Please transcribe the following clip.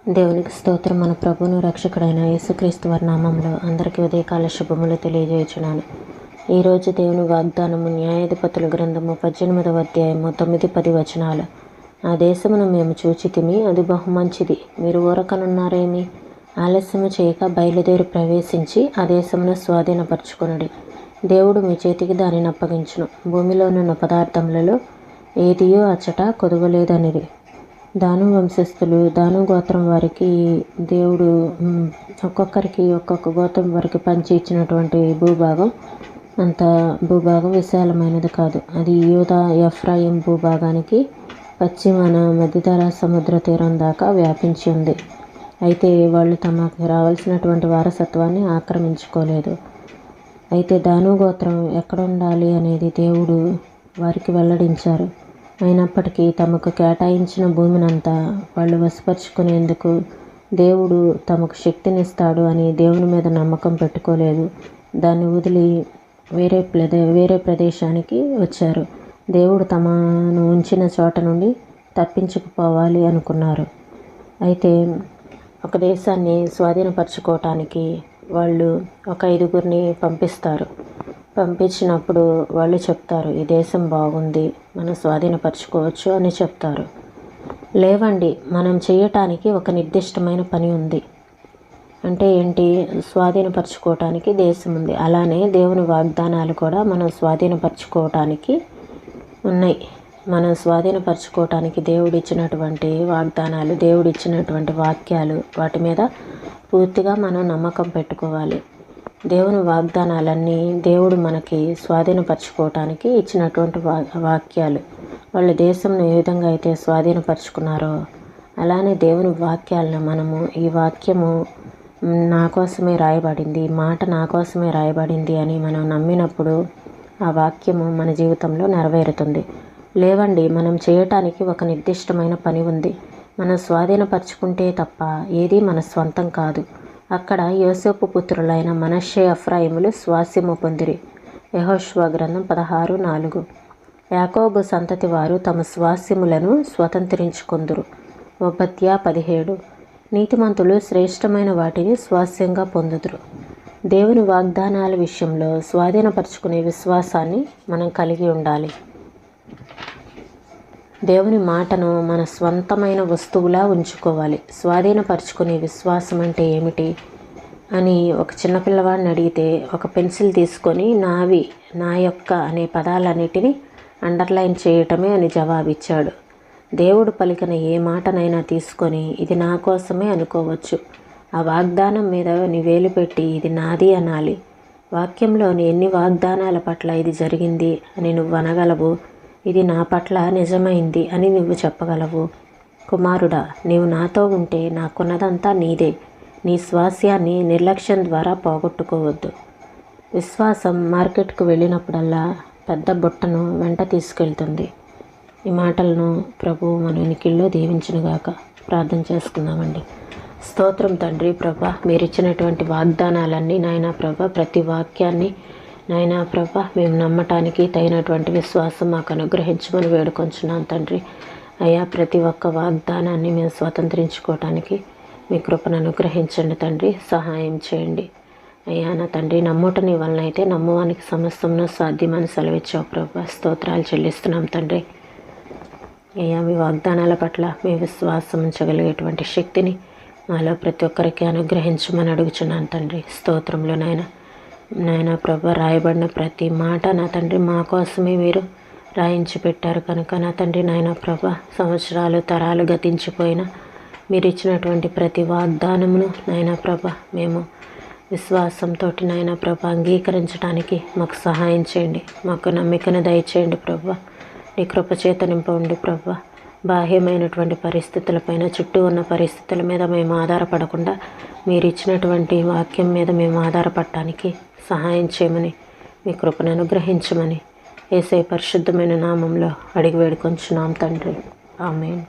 దేవునికి స్తోత్రం. మన ప్రభువును రక్షకుడైన యేసుక్రీస్తు వారి నామంలో అందరికీ ఉదయకాల శుభములు తెలియజేయుచున్నాను. ఈరోజు దేవుని వాగ్దానము న్యాయాధిపతుల గ్రంథము 18వ అధ్యాయము 9-10 వచనాలు. ఆ దేశమును మేము చూచితిమి, అది బహుమంచిది. మీరు ఊరకనున్నారేమి? ఆలస్యము చేయక బయలుదేరి ప్రవేశించి ఆ దేశమును స్వాధీనపరచుకొనుడి. దేవుడు మీ చేతికి దానిని అప్పగించును. భూమిలోనున్న పదార్థములలో ఏదియో అచ్చట కొదవలేదనిరి. దాను వంశస్థులు, దాను గోత్రం వారికి దేవుడు ఒక్కొక్కరికి ఒక్కొక్క గోత్రం వారికి పంచి ఇచ్చినటువంటి భూభాగం అంత భూభాగం విశాలమైనది కాదు. అది యూదా ఎఫ్రాయిం భూభాగానికి పశ్చిమాన మధ్యధరా సముద్ర తీరం దాకా వ్యాపించి ఉంది. అయితే వాళ్ళు తమకు రావాల్సినటువంటి వారసత్వాన్ని ఆక్రమించుకోలేదు. అయితే దాను గోత్రం ఎక్కడ ఉండాలి అనేది దేవుడు వారికి వెల్లడించారు. అయినప్పటికీ తమకు కేటాయించిన భూమినంతా వాళ్ళు వశపరుచుకునేందుకు దేవుడు తమకు శక్తినిస్తాడు అని దేవుని మీద నమ్మకం పెట్టుకోలేదు. దాన్ని వదిలి వేరే ప్రదేశానికి వచ్చారు. దేవుడు తమను ఉంచిన చోట నుండి తప్పించుకుపోవాలి అనుకున్నారు. అయితే ఒక దేశాన్ని స్వాధీనపరచుకోవటానికి వాళ్ళు ఒక 5గురిని పంపిస్తారు. పంపించినప్పుడు వాళ్ళు చెప్తారు, ఈ దేశం బాగుంది, మనం స్వాధీనపరచుకోవచ్చు అని చెప్తారు. లేవండి, మనం చేయటానికి ఒక నిర్దిష్టమైన పని ఉంది. అంటే ఏంటి? స్వాధీనపరచుకోవటానికి దేశం ఉంది. అలానే దేవుని వాగ్దానాలు కూడా మనం స్వాధీనపరచుకోవటానికి ఉన్నాయి. మనం స్వాధీనపరచుకోవటానికి దేవుడిచ్చినటువంటి వాగ్దానాలు, దేవుడిచ్చినటువంటి వాక్యాలు, వాటి మీద పూర్తిగా మనం నమ్మకం పెట్టుకోవాలి. దేవుని వాగ్దానాలన్నీ దేవుడు మనకి స్వాధీనపరచుకోవటానికి ఇచ్చినటువంటి వాక్యాలు. వాళ్ళు దేశంను ఏ విధంగా అయితే స్వాధీనపరచుకున్నారో అలానే దేవుని వాక్యాలను మనము, ఈ వాక్యము నా కోసమే రాయబడింది, ఈ మాట నా కోసమే రాయబడింది అని మనం నమ్మినప్పుడు ఆ వాక్యము మన జీవితంలో నెరవేరుతుంది. లేవండి, మనం చేయటానికి ఒక నిర్దిష్టమైన పని ఉంది. మనం స్వాధీనపరచుకుంటే తప్ప ఏది మన స్వంతం కాదు. అక్కడ యోసేపు పుత్రులైన మనష్షే ఎఫ్రాయిములు స్వాస్యము పొందిరి. యెహోషువ గ్రంథం 16:4. యాకోబు సంతతి వారు తమ స్వాస్యములను స్వతంత్రించుకొందురు. ఓబద్య 17. నీతిమంతులు శ్రేష్టమైన వాటిని స్వాస్యంగా పొందుదురు. దేవుని వాగ్దానాల విషయంలో స్వాధీనపరచుకునే విశ్వాసాన్ని మనం కలిగి ఉండాలి. దేవుని మాటను మన స్వంతమైన వస్తువులా ఉంచుకోవాలి. స్వాధీనపరచుకునే విశ్వాసం అంటే ఏమిటి అని ఒక చిన్నపిల్లవాడిని అడిగితే ఒక పెన్సిల్ తీసుకొని నావి, నా యొక్క అనే పదాలన్నిటినీ అండర్లైన్ చేయటమే అని జవాబిచ్చాడు. దేవుడు పలికిన ఏ మాటనైనా తీసుకొని ఇది నా కోసమే అనుకోవచ్చు. ఆ వాగ్దానం మీద నీ వేలు పెట్టి ఇది నాది అనాలి. వాక్యంలోని ఎన్ని వాగ్దానాల పట్ల ఇది జరిగింది అని నువ్వు అనగలవు. ఇది నా పట్ల నిజమైంది అని నువ్వు చెప్పగలవు. కుమారుడా, నీవు నాతో ఉంటే నాకున్నదంతా నీదే. నీ స్వాస్యాన్ని నిర్లక్ష్యం ద్వారా పోగొట్టుకోవద్దు. విశ్వాసం మార్కెట్కు వెళ్ళినప్పుడల్లా పెద్ద బుట్టను వెంట తీసుకెళ్తుంది. ఈ మాటలను ప్రభువు మన వెనుకల్లో దీవించునుగాక. ప్రార్థన చేసుకుందామండి. స్తోత్రం తండ్రి. ప్రభా, మీరు ఇచ్చినటువంటి వాగ్దానాలన్నీ నాయనా ప్రభా, ప్రతి వాక్యాన్ని నాయనా ప్రభా మేము నమ్మటానికి తగినటువంటి విశ్వాసం మాకు అనుగ్రహించమని వేడుకొంచున్నాం తండ్రి. అయ్యా, ప్రతి ఒక్క వాగ్దానాన్ని మేము స్వతంత్రించుకోవటానికి మీ కృపను అనుగ్రహించండి తండ్రి. సహాయం చేయండి అయ్యా. నా తండ్రి, నమ్ముటని వలన అయితే నమ్మువానికి సమస్తమును సాధ్యమని సెలవిచ్చావు ప్రభా. స్తోత్రాలు చెల్లిస్తున్నాం తండ్రి. అయ్యా, మీ వాగ్దానాల పట్ల మీ విశ్వాసం ఉంచగలిగేటువంటి శక్తిని మాలో ప్రతి ఒక్కరికి అనుగ్రహించమని అడుగుచున్నాను తండ్రి. స్తోత్రంలో నాయనా ప్రభా, రాయబడిన ప్రతి మాట నా తండ్రి మా కోసమే మీరు రాయించి పెట్టారు కనుక నా తండ్రి నాయనా ప్రభా, సంవత్సరాలు తరాలు గతించిపోయినా మీరు ఇచ్చినటువంటి ప్రతి వాగ్దానమును నాయనా ప్రభా మేము విశ్వాసంతో నాయనా ప్రభా అంగీకరించడానికి మాకు సహాయం చేయండి. మాకు నమ్మికను దయచేయండి ప్రభా. నీ కృపచేత నింపండి ప్రభా. బాహ్యమైనటువంటి పరిస్థితులపైన, చుట్టూ ఉన్న పరిస్థితుల మీద మేము ఆధారపడకుండా మీరు ఇచ్చినటువంటి వాక్యం మీద మేము ఆధారపడటానికి సహాయం చేయమని, మీ కృపను అనుగ్రహించమని యేసయ్య పరిశుద్ధమైన నామంలో అడిగి వేడుకొంచున్నాం తండ్రి. ఆమేన్.